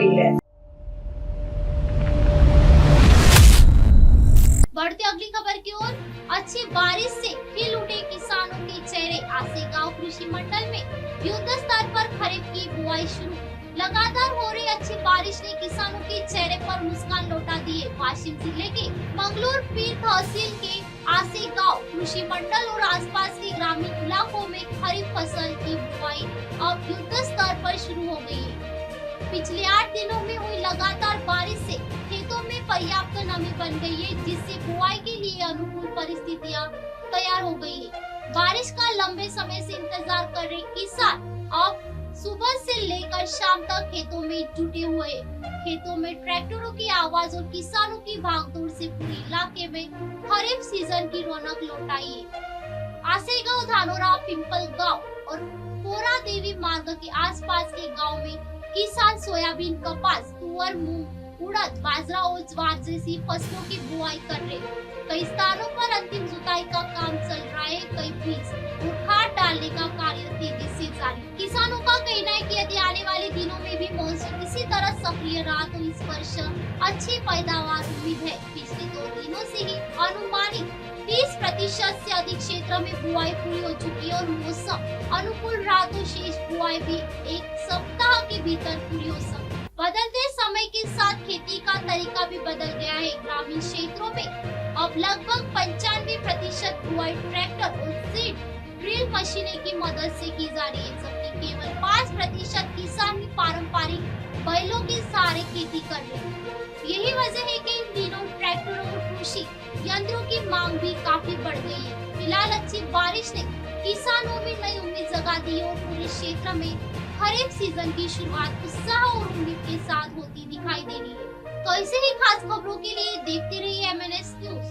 गई है। बढ़ते अगली खबर की ओर। अच्छी बारिश से खिल उठे किसानों के चेहरे। आसे गांव कृषि मंडल में युद्ध स्तर पर खरीफ की बुआई शुरू। लगातार हो रही अच्छी बारिश ने किसानों के चेहरे पर मुस्कान लौटा दी है। वाशिम जिले के मंगलूर पीर तहसील के आसे गांव कृषि मंडल और आसपास के ग्रामीण इलाकों में खरीफ फसल की बुआई अब युद्ध स्तर पर शुरू हो गई है। पिछले 8 दिनों में हुई लगातार बारिश से खेतों में पर्याप्त नमी बन गई है, जिससे बुआई के लिए अनुकूल परिस्थितियां तैयार हो गई है। बारिश का लंबे समय से इंतजार कर रहे किसान अब सुबह से लेकर शाम तक खेतों में जुटे हुए हैं। खेतों में ट्रैक्टरों की आवाज और किसानों की भागदौड़ से पूरे इलाके में खरीफ सीजन की रौनक लौट आई है। आसेगांव, धानोरा, पिंपल गांव और पोरा देवी मार्ग के आसपास के गांव में किसान सोयाबीन, कपास, तुअर, मूंग, उड़द, बाजरा और ज्वार जैसी फसलों की बुआई कर रहे हैं। कई स्थानों पर अंतिम जुताई का काम चल रहा है। कई बीज और खाद डालने का कार्य तेजी से जारी। किसानों का कहना है कि यदि आने वाले दिनों में भी मौसम इसी तरह सक्रिय रहा तो इस वर्ष अच्छी पैदावार उम्मीद है। पिछले 2 दिनों से ही अनुमानित 30% से अधिक क्षेत्र में बुआई पूरी हो चुकी है और मौसम अनुकूल रहा तो शेष बुआई भी 1 सप्ताह के भीतर पूरी हो सकती है। बदलते समय के साथ खेती का तरीका भी बदल गया है। ग्रामीण क्षेत्रों में अब लगभग 95% बुआई ट्रैक्टर और सीड ड्रिल मशीनें की मदद से की जा रही है, जबकि केवल 5% किसान ही पारंपरिक बैलों के सहारे खेती कर रहे हैं। यही वजह है कि इन दिनों ट्रैक्टरों और कृषि यंत्रों की मांग भी काफी बढ़ गई है। फिलहाल अच्छी बारिश ने किसानों में नई उम्मीद जगा दी है और पूरे क्षेत्र में खरीफ सीजन की शुरुआत उत्साह और उम्मीद के साथ होती दिखाई दे रही है। तो ऐसे ही खास खबरों के लिए देखते रहिए MNS न्यूज।